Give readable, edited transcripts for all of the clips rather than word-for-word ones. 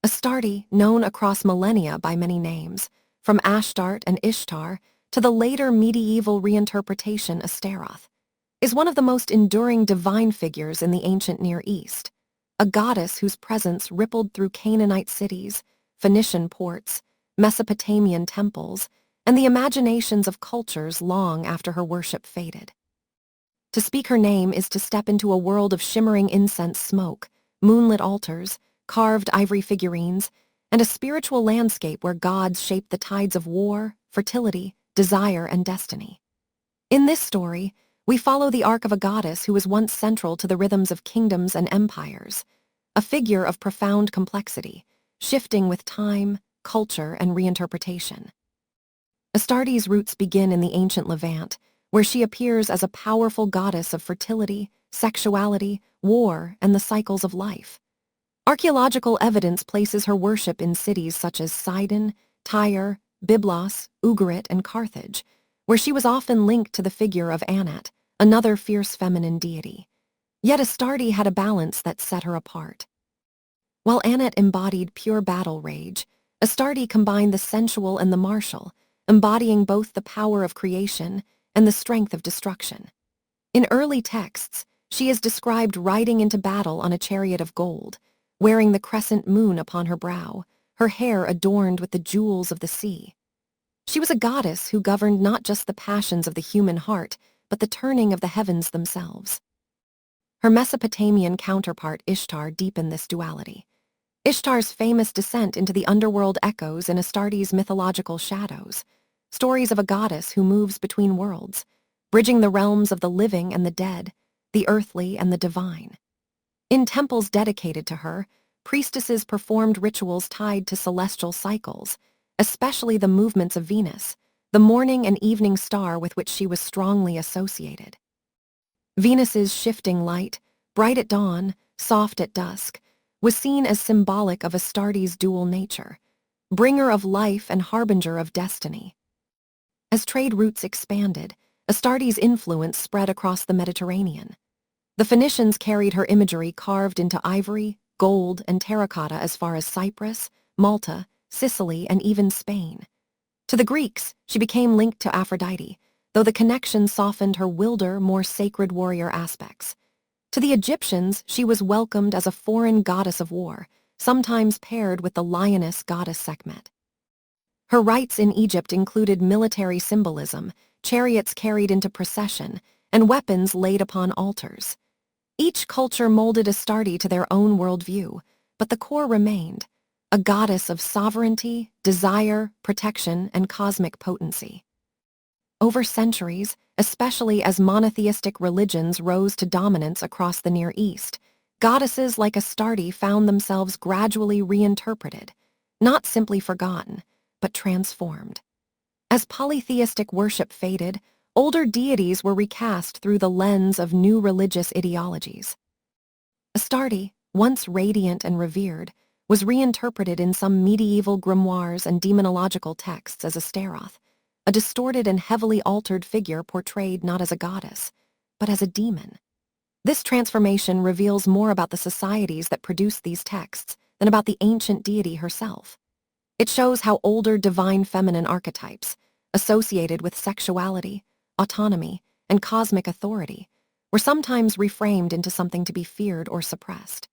Astarte, known across millennia by many names, from Astarte and Ishtar to the later medieval reinterpretation Astaroth, is one of the most enduring divine figures in the ancient Near East, a goddess whose presence rippled through Canaanite cities, Phoenician ports, Mesopotamian temples, and the imaginations of cultures long after her worship faded. To speak her name is to step into a world of shimmering incense smoke, moonlit altars, carved ivory figurines, and a spiritual landscape where gods shape the tides of war, fertility, desire, and destiny. In this story, we follow the arc of a goddess who was once central to the rhythms of kingdoms and empires, a figure of profound complexity, shifting with time, culture, and reinterpretation. Astarte's roots begin in the ancient Levant, where she appears as a powerful goddess of fertility, sexuality, war, and the cycles of life. Archaeological evidence places her worship in cities such as Sidon, Tyre, Byblos, Ugarit, and Carthage, where she was often linked to the figure of Anat, another fierce feminine deity. Yet Astarte had a balance that set her apart. While Anat embodied pure battle rage, Astarte combined the sensual and the martial, embodying both the power of creation and the strength of destruction. In early texts, she is described riding into battle on a chariot of gold, wearing the crescent moon upon her brow, her hair adorned with the jewels of the sea. She was a goddess who governed not just the passions of the human heart, but the turning of the heavens themselves. Her Mesopotamian counterpart Ishtar deepened this duality. Ishtar's famous descent into the underworld echoes in Astarte's mythological shadows, stories of a goddess who moves between worlds, bridging the realms of the living and the dead, the earthly and the divine. In temples dedicated to her, priestesses performed rituals tied to celestial cycles, especially the movements of Venus, the morning and evening star with which she was strongly associated. Venus's shifting light, bright at dawn, soft at dusk, was seen as symbolic of Astarte's dual nature, bringer of life and harbinger of destiny. As trade routes expanded, Astarte's influence spread across the Mediterranean. The Phoenicians carried her imagery carved into ivory, gold, and terracotta as far as Cyprus, Malta, Sicily, and even Spain. To the Greeks, she became linked to Aphrodite, though the connection softened her wilder, more sacred warrior aspects. To the Egyptians, she was welcomed as a foreign goddess of war, sometimes paired with the lioness goddess Sekhmet. Her rites in Egypt included military symbolism, chariots carried into procession, and weapons laid upon altars. Each culture molded Astarte to their own worldview, but the core remained, a goddess of sovereignty, desire, protection, and cosmic potency. Over centuries, especially as monotheistic religions rose to dominance across the Near East, goddesses like Astarte found themselves gradually reinterpreted, not simply forgotten, but transformed. As polytheistic worship faded, older deities were recast through the lens of new religious ideologies. Astarte, once radiant and revered, was reinterpreted in some medieval grimoires and demonological texts as Astaroth, a distorted and heavily altered figure portrayed not as a goddess, but as a demon. This transformation reveals more about the societies that produced these texts than about the ancient deity herself. It shows how older divine feminine archetypes, associated with sexuality, autonomy, and cosmic authority, were sometimes reframed into something to be feared or suppressed.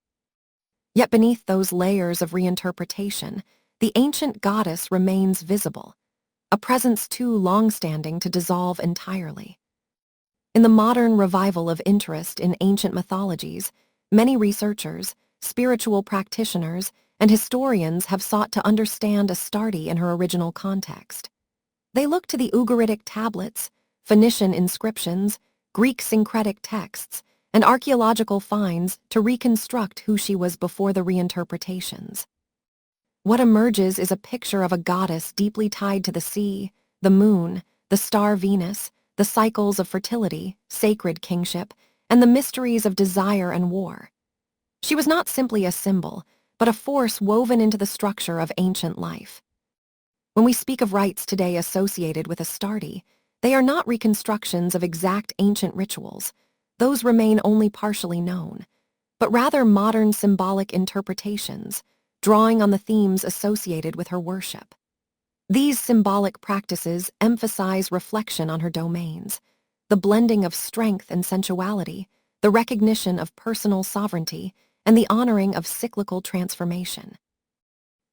Yet beneath those layers of reinterpretation, the ancient goddess remains visible, a presence too long-standing to dissolve entirely. In the modern revival of interest in ancient mythologies, many researchers, spiritual practitioners, and historians have sought to understand Astarte in her original context. They look to the Ugaritic tablets, Phoenician inscriptions, Greek syncretic texts, and archaeological finds to reconstruct who she was before the reinterpretations. What emerges is a picture of a goddess deeply tied to the sea, the moon, the star Venus, the cycles of fertility, sacred kingship, and the mysteries of desire and war. She was not simply a symbol, but a force woven into the structure of ancient life. When we speak of rites today associated with Astarte, they are not reconstructions of exact ancient rituals. Those remain only partially known, but rather modern symbolic interpretations, drawing on the themes associated with her worship. These symbolic practices emphasize reflection on her domains, the blending of strength and sensuality, the recognition of personal sovereignty, and the honoring of cyclical transformation.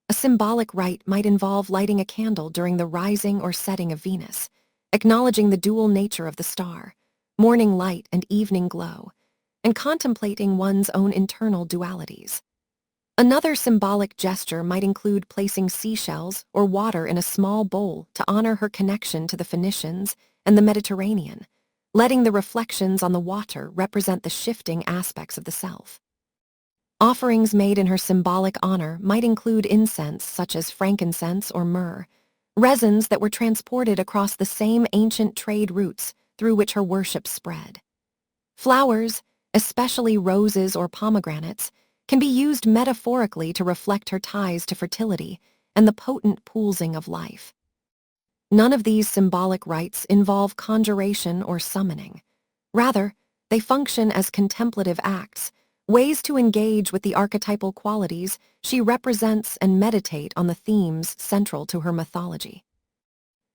A symbolic rite might involve lighting a candle during the rising or setting of Venus, acknowledging the dual nature of the star, morning light and evening glow, and contemplating one's own internal dualities. Another symbolic gesture might include placing seashells or water in a small bowl to honor her connection to the Phoenicians and the Mediterranean, letting the reflections on the water represent the shifting aspects of the self. Offerings made in her symbolic honor might include incense such as frankincense or myrrh, resins that were transported across the same ancient trade routes through which her worship spread. Flowers, especially roses or pomegranates, can be used metaphorically to reflect her ties to fertility and the potent pulsing of life. None of these symbolic rites involve conjuration or summoning. Rather, they function as contemplative acts, ways to engage with the archetypal qualities she represents and meditate on the themes central to her mythology.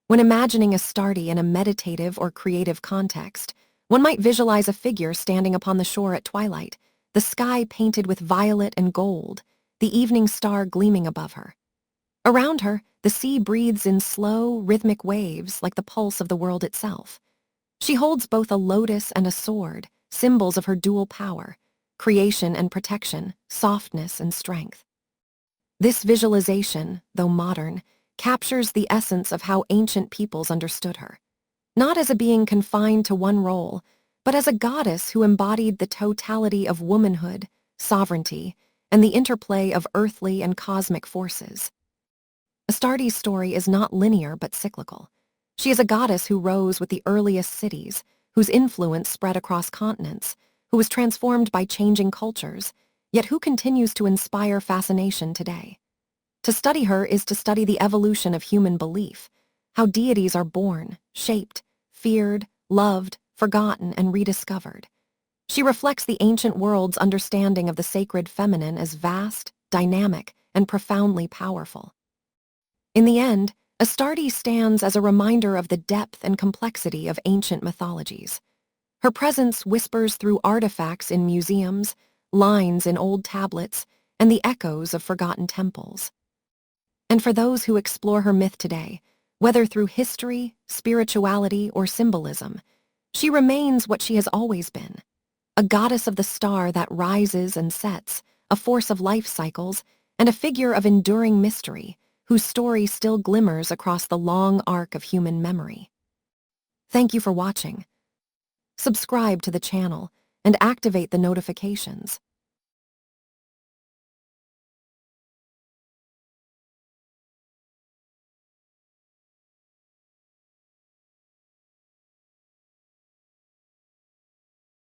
When imagining Astarte in a meditative or creative context, one might visualize a figure standing upon the shore at twilight, the sky painted with violet and gold, the evening star gleaming above her. Around her, the sea breathes in slow, rhythmic waves like the pulse of the world itself. She holds both a lotus and a sword, symbols of her dual power, creation and protection, softness and strength. This visualization, though modern, captures the essence of how ancient peoples understood her, not as a being confined to one role, but as a goddess who embodied the totality of womanhood, sovereignty, and the interplay of earthly and cosmic forces. Astarte's story is not linear but cyclical. She is a goddess who rose with the earliest cities, whose influence spread across continents, who was transformed by changing cultures, yet who continues to inspire fascination today. To study her is to study the evolution of human belief, how deities are born, shaped, feared, loved, forgotten, and rediscovered. She reflects the ancient world's understanding of the sacred feminine as vast, dynamic, and profoundly powerful. In the end, Astarte stands as a reminder of the depth and complexity of ancient mythologies. Her presence whispers through artifacts in museums, lines in old tablets, and the echoes of forgotten temples. And for those who explore her myth today, whether through history, spirituality, or symbolism, she remains what she has always been, a goddess of the star that rises and sets, a force of life cycles, and a figure of enduring mystery whose story still glimmers across the long arc of human memory. Thank you for watching. Subscribe to the channel and activate the notifications.